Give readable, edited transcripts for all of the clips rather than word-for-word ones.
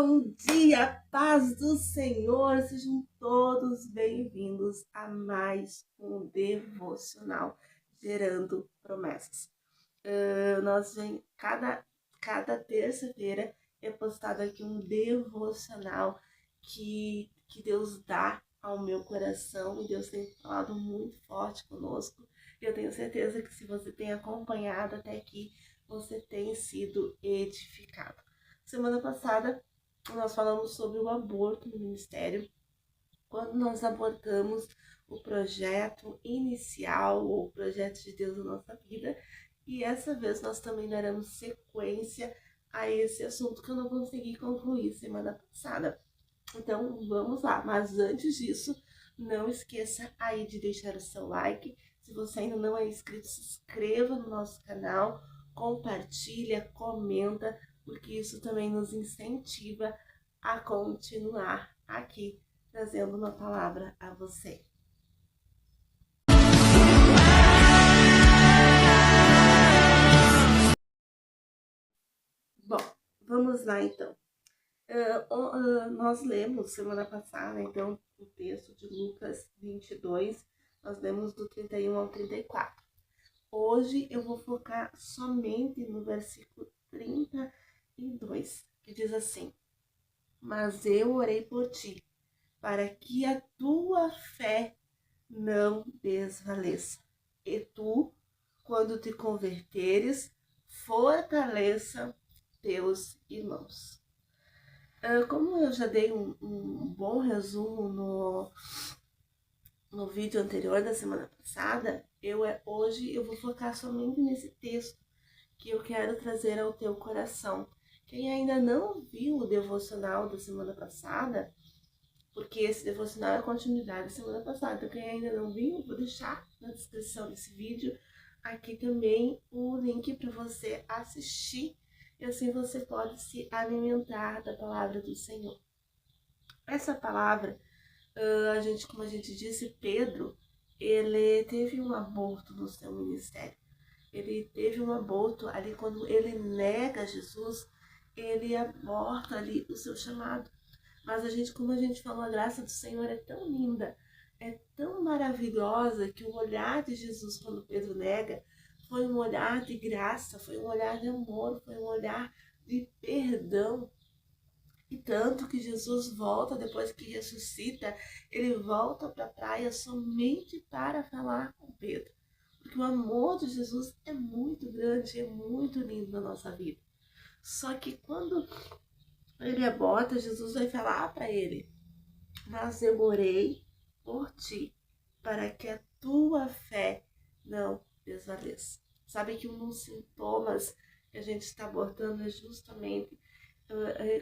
Bom dia, paz do Senhor, sejam todos bem-vindos a mais um devocional Gerando Promessas. Cada terça-feira é postado aqui um devocional que Deus dá ao meu coração, e Deus tem falado muito forte conosco. Eu tenho certeza que se você tem acompanhado até aqui, você tem sido edificado. Semana passada nós falamos sobre o aborto no ministério, quando nós abortamos o projeto inicial ou o projeto de Deus na nossa vida, e essa vez nós também daremos sequência a esse assunto que eu não consegui concluir semana passada. Então vamos lá, mas antes disso, não esqueça aí de deixar o seu like. Se você ainda não é inscrito, se inscreva no nosso canal, compartilha, comenta, porque isso também nos incentiva a continuar aqui trazendo uma palavra a você. Bom, vamos lá então. Nós lemos semana passada, então, o texto de Lucas 22, nós lemos do 31 ao 34. Hoje eu vou focar somente no versículo 32, que diz assim: Mas eu orei por ti, para que a tua fé não desvaleça. E tu, quando te converteres, fortaleça teus irmãos. Como eu já dei um bom resumo no vídeo anterior da semana passada, hoje eu vou focar somente nesse texto que eu quero trazer ao teu coração. Quem ainda não viu o devocional da semana passada, porque esse devocional é a continuidade da semana passada, então quem ainda não viu, vou deixar na descrição desse vídeo aqui também o link para você assistir, e assim você pode se alimentar da palavra do Senhor. Essa palavra, como a gente disse, Pedro, ele teve um aborto no seu ministério. Ele teve um aborto ali quando ele nega Jesus, ele aborta ali o seu chamado. Mas como a gente falou, a graça do Senhor é tão linda, é tão maravilhosa, que o olhar de Jesus quando Pedro nega foi um olhar de graça, foi um olhar de amor, foi um olhar de perdão. E tanto que Jesus volta, depois que ressuscita, ele volta para a praia somente para falar com Pedro. Porque o amor de Jesus é muito grande, é muito lindo na nossa vida. Só que quando ele aborta, Jesus vai falar para ele: Mas eu orei por ti, para que a tua fé não desvaleça. Sabe que um dos sintomas que a gente está abortando é justamente,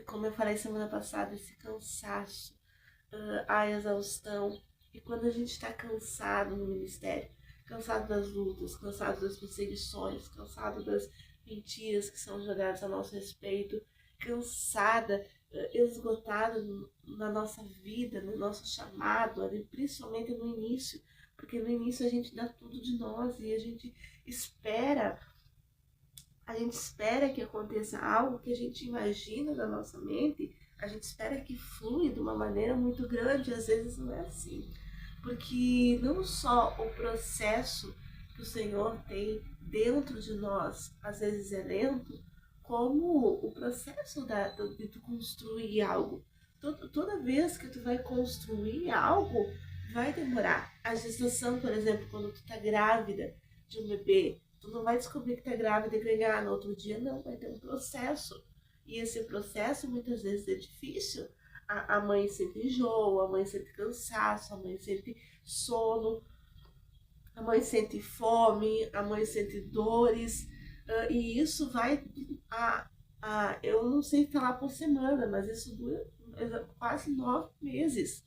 como eu falei semana passada, esse cansaço, a exaustão. E quando a gente está cansado no ministério, cansado das lutas, cansado das perseguições, cansado das mentiras que são jogadas a nosso respeito, cansada, esgotada na nossa vida, no nosso chamado, ali, principalmente no início, porque no início a gente dá tudo de nós e a gente espera que aconteça algo que a gente imagina na nossa mente, a gente espera que flui de uma maneira muito grande, e às vezes não é assim. Porque não só o processo que o Senhor tem dentro de nós, às vezes é lento, como o processo de tu construir algo. Toda vez que tu vai construir algo, vai demorar. A gestação, por exemplo, quando tu tá grávida de um bebê, tu não vai descobrir que tá grávida e ganhar no outro dia, não, vai ter um processo. E esse processo muitas vezes é difícil. A mãe sente enjoo, a mãe sente cansaço, a mãe sente sono, a mãe sente fome, a mãe sente dores, e isso vai eu não sei falar por semana, mas isso dura quase 9 meses.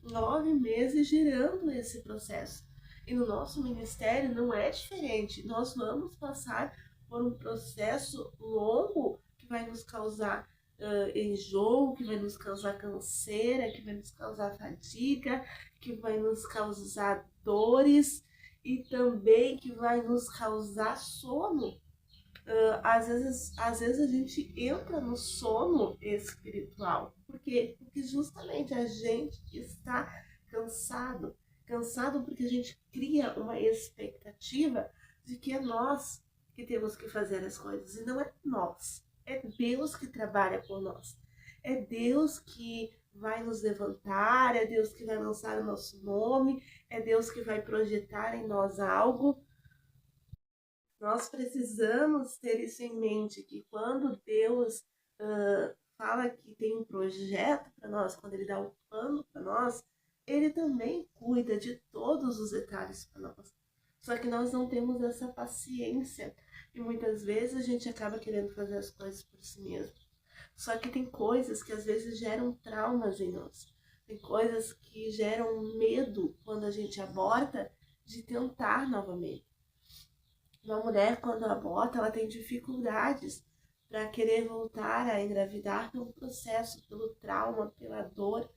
9 meses girando esse processo. E no nosso ministério não é diferente. Nós vamos passar por um processo longo que vai nos causar enjoo, que vai nos causar canseira, que vai nos causar fadiga, que vai nos causar dores e também que vai nos causar sono. Às vezes a gente entra no sono espiritual. Por quê? Porque justamente a gente está cansado. Cansado porque a gente cria uma expectativa de que é nós que temos que fazer as coisas. E não é nós. É Deus que trabalha por nós. É Deus que vai nos levantar, é Deus que vai lançar o nosso nome, é Deus que vai projetar em nós algo. Nós precisamos ter isso em mente, que quando Deus fala que tem um projeto para nós, quando Ele dá um plano para nós, Ele também cuida de todos os detalhes para nós. Só que nós não temos essa paciência e muitas vezes a gente acaba querendo fazer as coisas por si mesmo. Só que tem coisas que às vezes geram traumas em nós. Tem coisas que geram medo quando a gente aborta de tentar novamente. Uma mulher, quando aborta, ela tem dificuldades para querer voltar a engravidar pelo processo, pelo trauma, pela dor.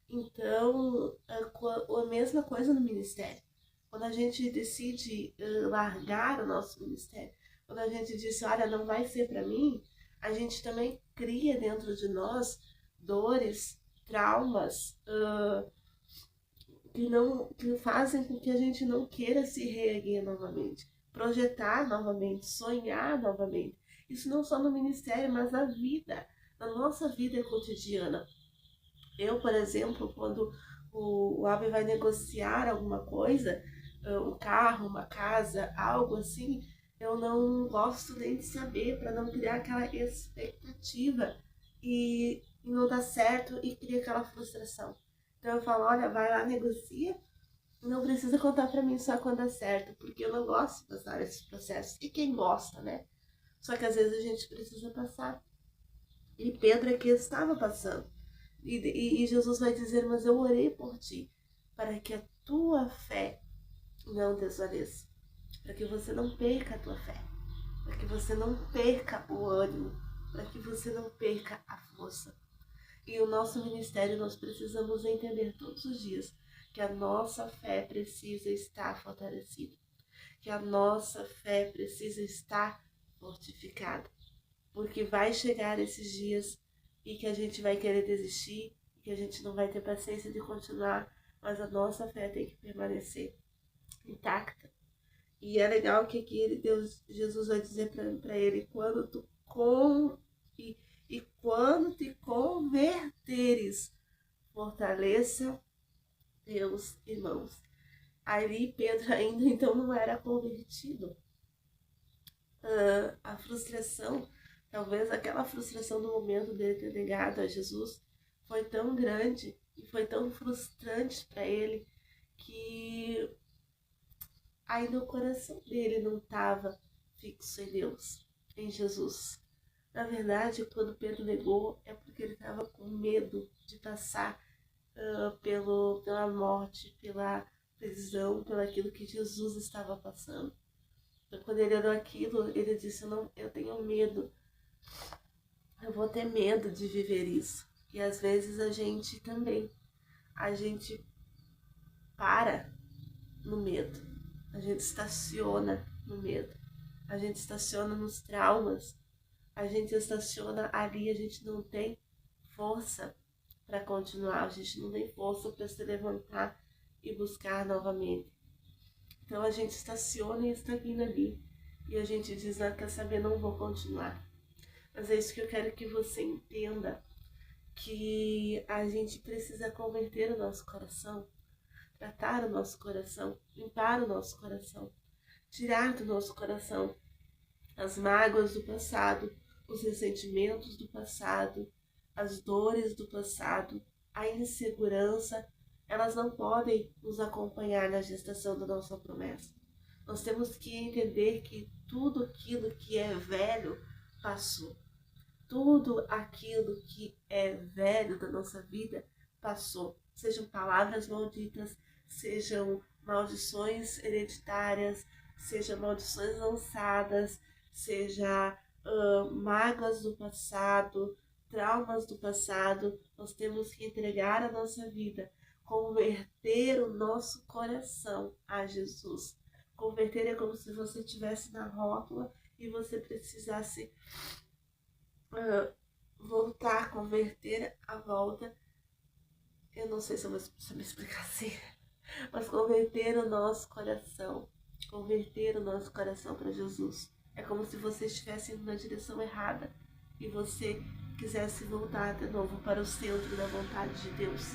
Então, a mesma coisa no ministério. Quando a gente decide largar o nosso ministério, quando a gente diz, olha, não vai ser para mim, a gente também cria dentro de nós dores, traumas, que fazem com que a gente não queira se reerguer novamente, projetar novamente, sonhar novamente. Isso não só no ministério, mas na vida, na nossa vida cotidiana. Eu, por exemplo, quando o Abe vai negociar alguma coisa, um carro, uma casa, algo assim, eu não gosto nem de saber, para não criar aquela expectativa e não dar certo e cria aquela frustração. Então eu falo, olha, vai lá, negocia, não precisa contar para mim só quando dá certo, porque eu não gosto de passar esses processos. E quem gosta, né? Só que às vezes a gente precisa passar. E Pedro aqui estava passando. E Jesus vai dizer, mas eu orei por ti, para que a tua fé não desvaleça. Para que você não perca a tua fé. Para que você não perca o ânimo. Para que você não perca a força. E o nosso ministério, nós precisamos entender todos os dias que a nossa fé precisa estar fortalecida, que a nossa fé precisa estar fortificada, porque vai chegar esses dias e que a gente vai querer desistir, que a gente não vai ter paciência de continuar, mas a nossa fé tem que permanecer intacta. E é legal que aqui Jesus vai dizer para ele, quando tu e quando te converteres, fortaleça teus irmãos. Ali Pedro ainda então não era convertido. A frustração, talvez aquela frustração do momento dele ter negado a Jesus, foi tão grande e foi tão frustrante para ele que ainda o coração dele não estava fixo em Deus, em Jesus. Na verdade, quando Pedro negou, é porque ele estava com medo de passar pela morte, pela prisão, pelo aquilo que Jesus estava passando. Então, quando ele olhou aquilo, ele disse, não, eu tenho medo, eu vou ter medo de viver isso. E às vezes a gente também, a gente para no medo, a gente estaciona no medo, a gente estaciona nos traumas, a gente estaciona ali, a gente não tem força para continuar, a gente não tem força para se levantar e buscar novamente. Então a gente estaciona e estagna ali. E a gente diz, ah, quer saber, não vou continuar. Mas é isso que eu quero que você entenda, que a gente precisa converter o nosso coração, tratar o nosso coração, limpar o nosso coração, tirar do nosso coração as mágoas do passado, os ressentimentos do passado, as dores do passado, a insegurança. Elas não podem nos acompanhar na gestação da nossa promessa. Nós temos que entender que tudo aquilo que é velho passou. Tudo aquilo que é velho da nossa vida passou. Sejam palavras malditas, sejam maldições hereditárias, sejam maldições lançadas, seja mágoas do passado, traumas do passado. Nós temos que entregar a nossa vida, converter o nosso coração a Jesus. Converter é como se você estivesse na rótula e você precisasse voltar, converter a volta. Eu não sei se eu vou saber explicar assim, mas converter o nosso coração para Jesus. É como se você estivesse indo na direção errada e você quisesse voltar de novo para o centro da vontade de Deus.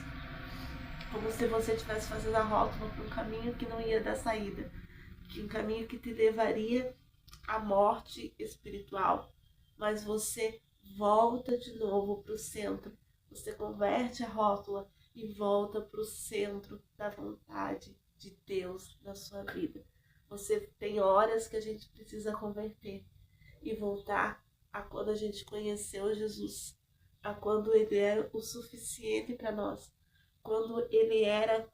Como se você estivesse fazendo a rótula para um caminho que não ia dar saída, que um caminho que te levaria à morte espiritual. Mas você volta de novo para o centro. Você converte a rótula e volta para o centro da vontade de Deus na sua vida. Você tem horas que a gente precisa converter e voltar a quando a gente conheceu Jesus, a quando Ele era o suficiente para nós, quando Ele era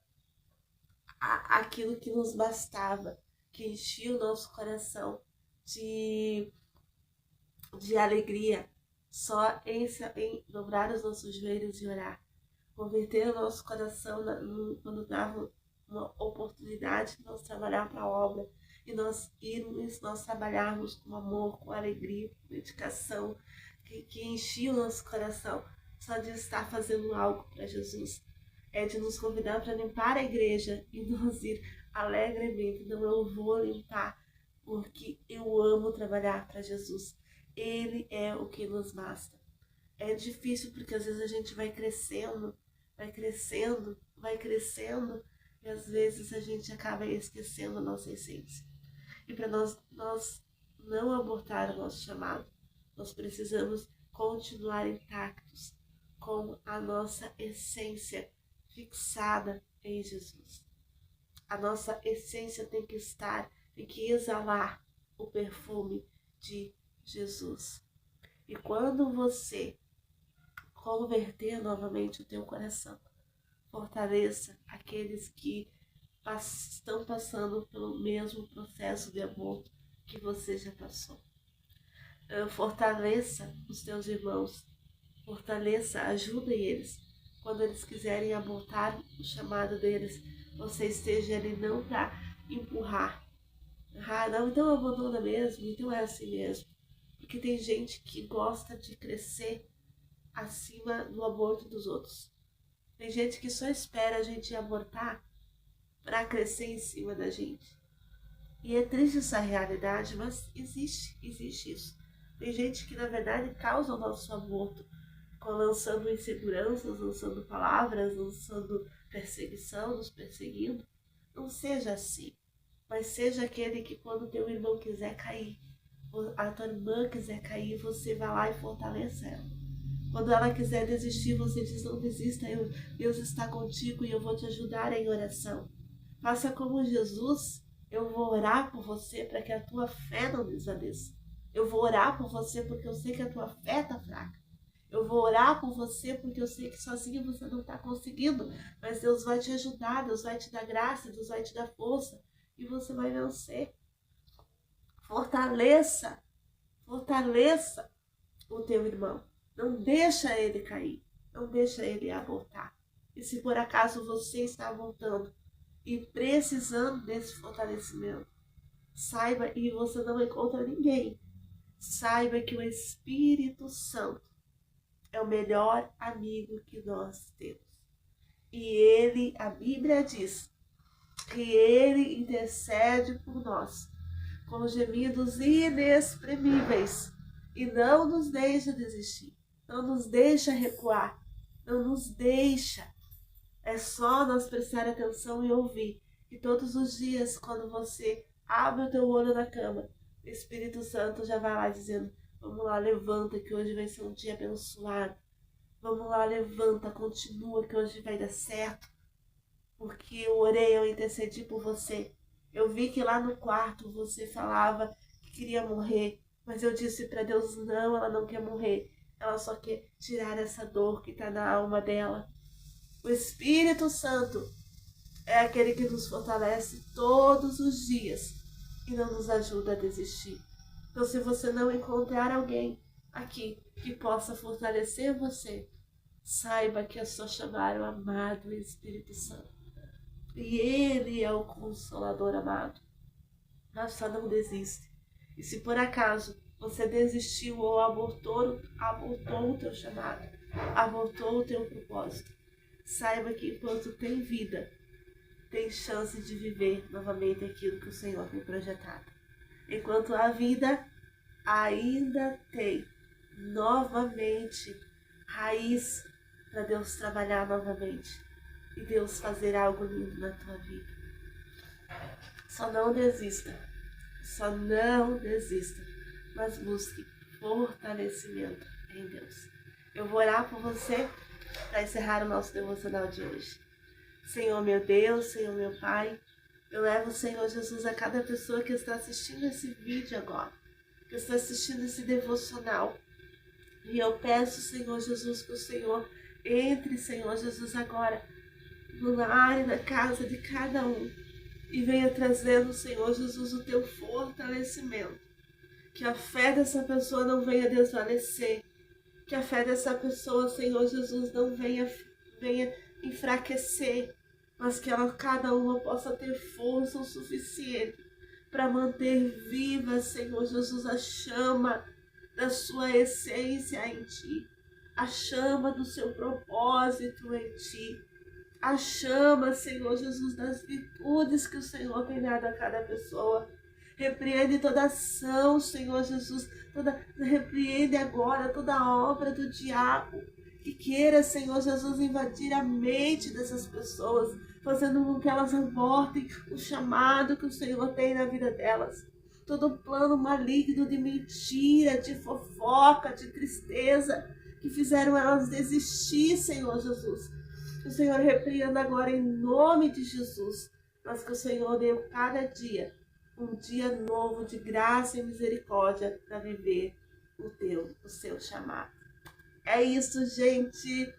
aquilo que nos bastava, que enchia o nosso coração de alegria, só em dobrar os nossos joelhos e orar. Converter o nosso coração quando dava uma oportunidade de nós trabalhar para a obra e nós irmos, nós trabalharmos com amor, com alegria, com dedicação, que enchia o nosso coração só de estar fazendo algo para Jesus. É de nos convidar para limpar a igreja e nós ir alegremente. Não, eu vou limpar porque eu amo trabalhar para Jesus. Ele é o que nos basta. É difícil porque às vezes a gente vai crescendo, e às vezes a gente acaba esquecendo a nossa essência. E para nós não abortar o nosso chamado, nós precisamos continuar intactos com a nossa essência fixada em Jesus. A nossa essência tem que exalar o perfume de Jesus. E quando você converter novamente o teu coração, fortaleça aqueles que estão passando pelo mesmo processo de aborto que você já passou. Fortaleça os teus irmãos, ajude eles. Quando eles quiserem abortar o chamado deles, você esteja ali não para empurrar. Não, então abandona mesmo, então é assim mesmo. Porque tem gente que gosta de crescer acima do aborto dos outros. Tem gente que só espera a gente abortar para crescer em cima da gente. E é triste essa realidade, mas existe isso. Tem gente que na verdade causa o nosso aborto, lançando inseguranças, lançando palavras, lançando perseguição, nos perseguindo. Não seja assim, mas seja aquele que quando teu irmão quiser cair, a tua irmã quiser cair, você vai lá e fortalece ela. Quando ela quiser desistir, você diz, não desista, Deus está contigo e eu vou te ajudar em oração. Faça como Jesus, eu vou orar por você para que a tua fé não desvaneça. Eu vou orar por você porque eu sei que a tua fé está fraca. Eu vou orar por você porque eu sei que sozinho você não está conseguindo, mas Deus vai te ajudar, Deus vai te dar graça, Deus vai te dar força e você vai vencer. Fortaleça o teu irmão. Não deixa ele cair, não deixa ele abortar. E se por acaso você está abortando e precisando desse fortalecimento, saiba, e você não encontra ninguém, saiba que o Espírito Santo é o melhor amigo que nós temos. E ele, a Bíblia diz, que ele intercede por nós com gemidos inexprimíveis e não nos deixa desistir, não nos deixa recuar, não nos deixa. É só nós prestar atenção e ouvir que todos os dias, quando você abre o teu olho na cama, o Espírito Santo já vai lá dizendo, vamos lá, levanta que hoje vai ser um dia abençoado. Vamos lá, levanta, continua que hoje vai dar certo. Porque eu orei, eu intercedi por você. Eu vi que lá no quarto você falava que queria morrer. Mas eu disse para Deus, não, ela não quer morrer. Ela só quer tirar essa dor que está na alma dela. O Espírito Santo é aquele que nos fortalece todos os dias e não nos ajuda a desistir. Então, se você não encontrar alguém aqui que possa fortalecer você, saiba que é só chamar o amado Espírito Santo. E Ele é o Consolador amado. Mas só não desiste. E se por acaso você desistiu ou abortou o teu chamado, abortou o teu propósito, saiba que enquanto tem vida, tem chance de viver novamente aquilo que o Senhor tem projetado. Enquanto há vida, ainda tem novamente raiz para Deus trabalhar novamente e Deus fazer algo lindo na tua vida. Só não desista, mas busque fortalecimento em Deus. Eu vou orar por você para encerrar o nosso devocional de hoje. Senhor meu Deus, Senhor meu Pai, eu levo, Senhor Jesus, a cada pessoa que está assistindo esse vídeo agora, que está assistindo esse devocional. E eu peço, Senhor Jesus, que o Senhor entre, Senhor Jesus, agora no lar e na casa de cada um e venha trazendo, Senhor Jesus, o teu fortalecimento. Que a fé dessa pessoa não venha desvanecer, que a fé dessa pessoa, Senhor Jesus, não venha enfraquecer, mas que ela, cada uma possa ter força o suficiente para manter viva, Senhor Jesus, a chama da sua essência em ti, a chama do seu propósito em ti, a chama, Senhor Jesus, das virtudes que o Senhor tem dado a cada pessoa. Repreende toda ação, Senhor Jesus, repreende agora toda a obra do diabo que queira, Senhor Jesus, invadir a mente dessas pessoas, fazendo com que elas abortem o chamado que o Senhor tem na vida delas. Todo plano maligno de mentira, de fofoca, de tristeza, que fizeram elas desistir, Senhor Jesus. Que o Senhor repreenda agora em nome de Jesus, mas que o Senhor dê cada dia um dia novo de graça e misericórdia para viver o seu chamado. É isso, gente.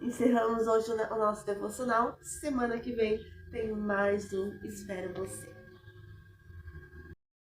Encerramos hoje o nosso devocional. Semana que vem tem mais um Espero Você.